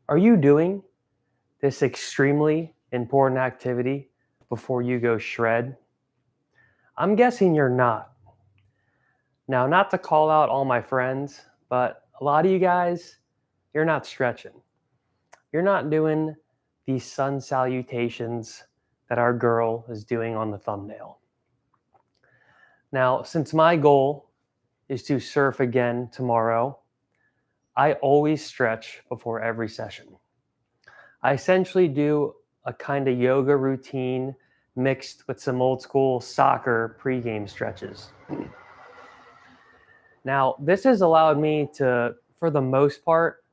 Are you doing this extremely important activity before you go shred? I'm guessing you're not. Now, not to call out all my friends, but a lot of you guys, you're not stretching. You're not doing these sun salutations that our girl is doing on the thumbnail. Now, since my goal is to surf again tomorrow, I always stretch before every session. I essentially do a kind of yoga routine mixed with some old school soccer pregame stretches. Now, this has allowed me to, for the most part,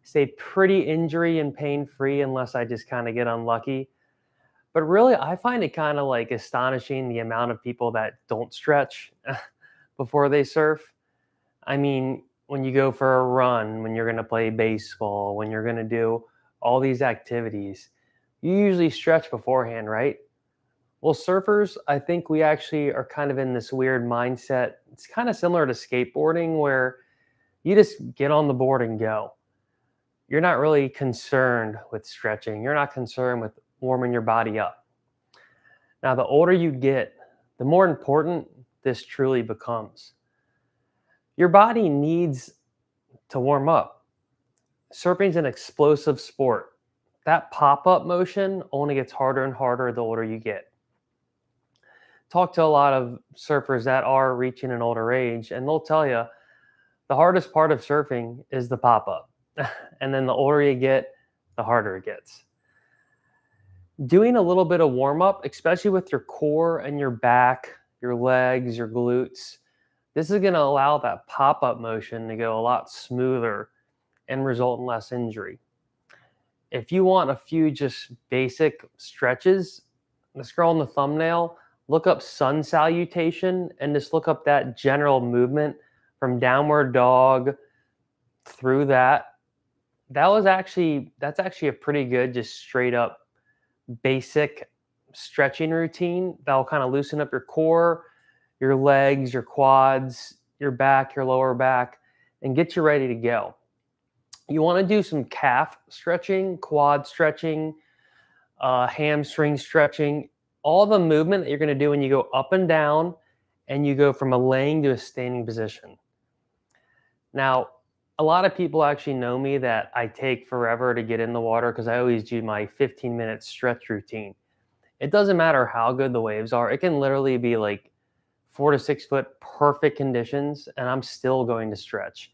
stay pretty injury and pain free unless I just kind of get unlucky. But really, I find it kind of like astonishing the amount of people that don't stretch before they surf. I mean, when you go for a run, when you're going to play baseball, when you're going to do all these activities, you usually stretch beforehand, right? Well, surfers, I think we actually are kind of in this weird mindset. It's kind of similar to skateboarding where you just get on the board and go. You're not really concerned with stretching. You're not concerned with warming your body up. Now, the older you get, the more important this truly becomes. Your body needs to warm up. Surfing's an explosive sport. That pop up motion only gets harder and harder the older you get. Talk to a lot of surfers that are reaching an older age, and they'll tell you the hardest part of surfing is the pop up. And then the older you get, the harder it gets. Doing a little bit of warm up, especially with your core and your back, your legs, your glutes, this is going to allow that pop up motion to go a lot smoother and result in less injury. If you want a few just basic stretches, let's scroll on the thumbnail, look up sun salutation, and just look up that general movement from downward dog through that. That's actually a pretty good, just straight up basic stretching routine that'll kind of loosen up your core, your legs, your quads, your back, your lower back, and get you ready to go. You want to do some calf stretching, quad stretching, hamstring stretching, all the movement that you're going to do when you go up and down and you go from a laying to a standing position. Now, a lot of people actually know me that I take forever to get in the water because I always do my 15-minute stretch routine. It doesn't matter how good the waves are. It can literally be like 4 to 6 foot perfect conditions, and I'm still going to stretch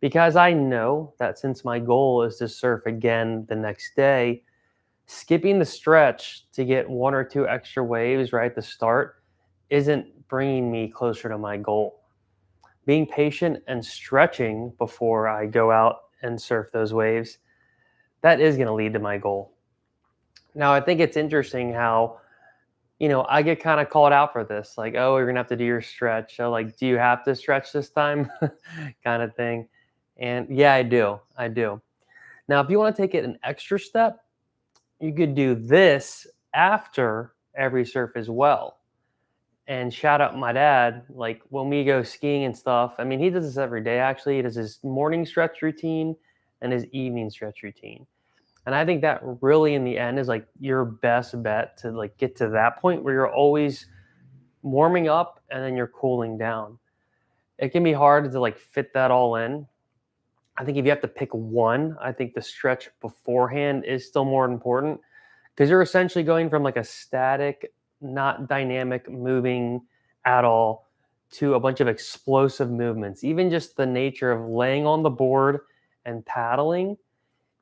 because I know that since my goal is to surf again the next day, skipping the stretch to get 1 or 2 extra waves right at the start isn't bringing me closer to my goal. Being patient and stretching before I go out and surf those waves, that is going to lead to my goal. Now, I think it's interesting how, I get kind of called out for this, like, oh, you're going to have to do your stretch. So, like, do you have to stretch this time? Kind of thing. And yeah, I do. I do. Now, if you want to take it an extra step, you could do this after every surf as well. And shout out my dad, like when we go skiing and stuff, I mean, he does this every day actually. He does his morning stretch routine and his evening stretch routine. And I think that really in the end is like your best bet to like get to that point where you're always warming up and then you're cooling down. It can be hard to like fit that all in. I think if you have to pick one, I think the stretch beforehand is still more important because you're essentially going from like a static, not dynamic moving at all to a bunch of explosive movements. Even just the nature of laying on the board and paddling,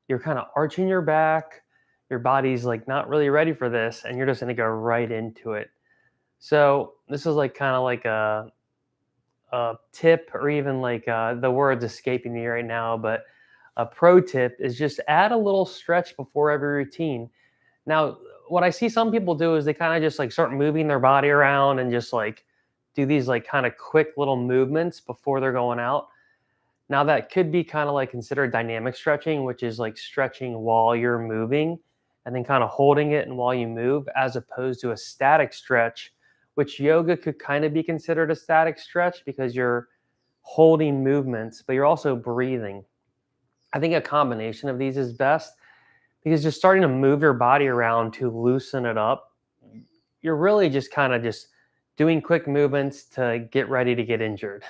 you're kind of arching your back. Your body's like not really ready for this, and you're just going to go right into it. So this is like kind of like a tip, or even like the word's escaping me right now, but a pro tip is just add a little stretch before every routine. Now, what I see some people do is they kind of just like start moving their body around and just like do these like kind of quick little movements before they're going out. Now, that could be kind of like considered dynamic stretching, which is like stretching while you're moving and then kind of holding it and while you move, as opposed to a static stretch, which yoga could kind of be considered a static stretch because you're holding movements, but you're also breathing. I think a combination of these is best. because just starting to move your body around to loosen it up, you're really just kind of just doing quick movements to get ready to get injured.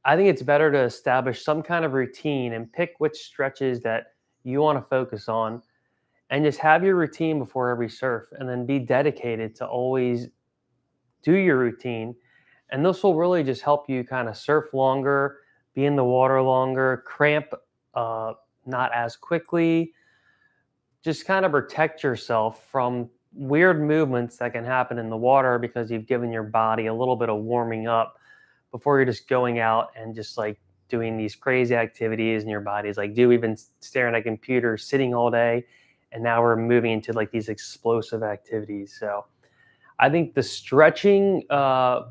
I think it's better to establish some kind of routine and pick which stretches that you want to focus on, and just have your routine before every surf, and then be dedicated to always do your routine. And this will really just help you kind of surf longer, be in the water longer, cramp uh, not as quickly, just kind of protect yourself from weird movements that can happen in the water because you've given your body a little bit of warming up before you're just going out and just like doing these crazy activities, and your body's like, dude, we've been staring at a computer sitting all day, and now we're moving into like these explosive activities. So I think the stretching, the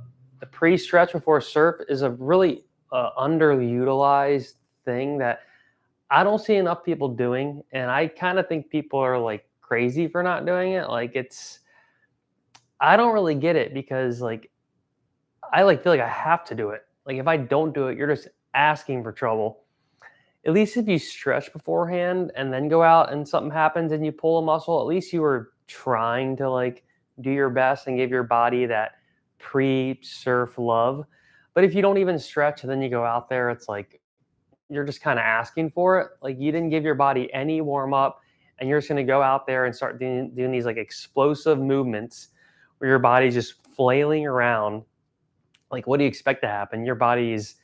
pre-stretch before surf is a really underutilized thing that I don't see enough people doing, and I kind of think people are like crazy for not doing it. Like I don't really get it because like I like feel like I have to do it. Like if I don't do it, you're just asking for trouble. At least if you stretch beforehand and then go out and something happens and you pull a muscle, at least you were trying to like do your best and give your body that pre-surf love. But if you don't even stretch and then you go out there, it's like you're just kind of asking for it. Like you didn't give your body any warm up, and you're just going to go out there and start doing these like explosive movements where your body's just flailing around. Like, what do you expect to happen? Your body's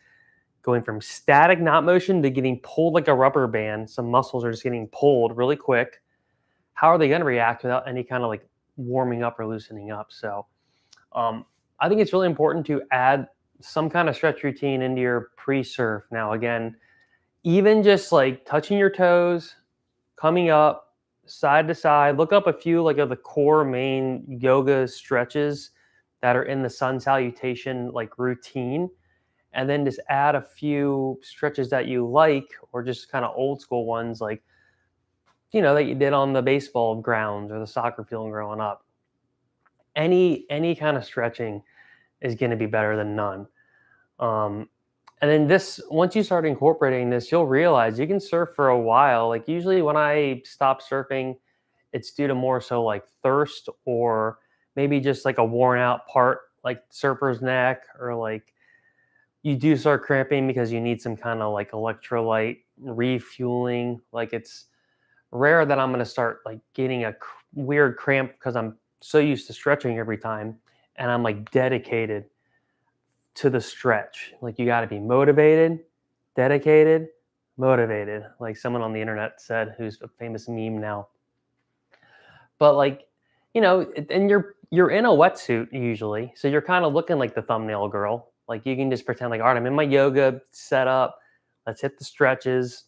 going from static, not motion, to getting pulled like a rubber band. Some muscles are just getting pulled really quick. How are they going to react without any kind of like warming up or loosening up? So, um, I think it's really important to add some kind of stretch routine into your pre-surf. Now, again, even just like touching your toes, coming up side to side, look up a few like of the core main yoga stretches that are in the sun salutation like routine, and then just add a few stretches that you like, or just kind of old school ones like that you did on the baseball grounds or the soccer field growing up. Any kind of stretching is going to be better than none. um, and then this, once you start incorporating this, you'll realize you can surf for a while. Like usually when I stop surfing, it's due to more so like thirst, or maybe just like a worn out part like surfer's neck, or like you do start cramping because you need some kind of like electrolyte refueling. Like it's rare that I'm going to start like getting a weird cramp because I'm so used to stretching every time, and I'm like dedicated to the stretch. Like you got to be motivated, dedicated, motivated, like someone on the internet said, who's a famous meme now. But like, and you're in a wetsuit usually, so you're kind of looking like the thumbnail girl. Like you can just pretend like, all right, I'm in my yoga setup. Let's hit the stretches.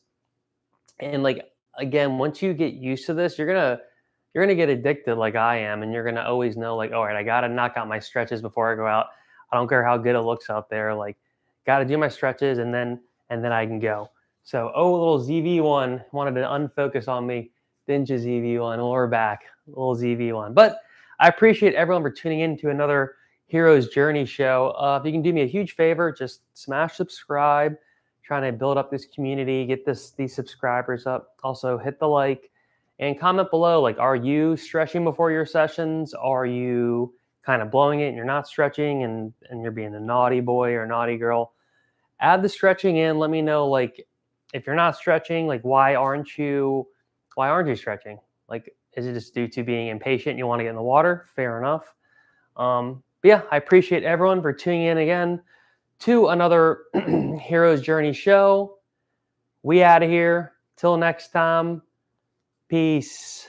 And like again, once you get used to this, you're gonna get addicted like I am, and you're gonna always know like, all right, I gotta knock out my stretches before I go out. I don't care how good it looks out there. Like, gotta do my stretches, and then I can go. So, oh, little ZV1 wanted to unfocus on me. Didn't you, ZV1? Well, we're back, little ZV1. But I appreciate everyone for tuning in to another Hero's Journey show. If you can do me a huge favor, just smash subscribe. Trying to build up this community, get these subscribers up. Also, hit the like and comment below. Like, are you stretching before your sessions? Are you kind of blowing it and you're not stretching, and you're being a naughty boy or naughty girl? Add the stretching in. Let me know, like, if you're not stretching, like, why aren't you stretching? Like, is it just due to being impatient? You want to get in the water? Fair enough. But yeah, I appreciate everyone for tuning in again to another Hero's Journey show. We out of here. Till next time. Peace.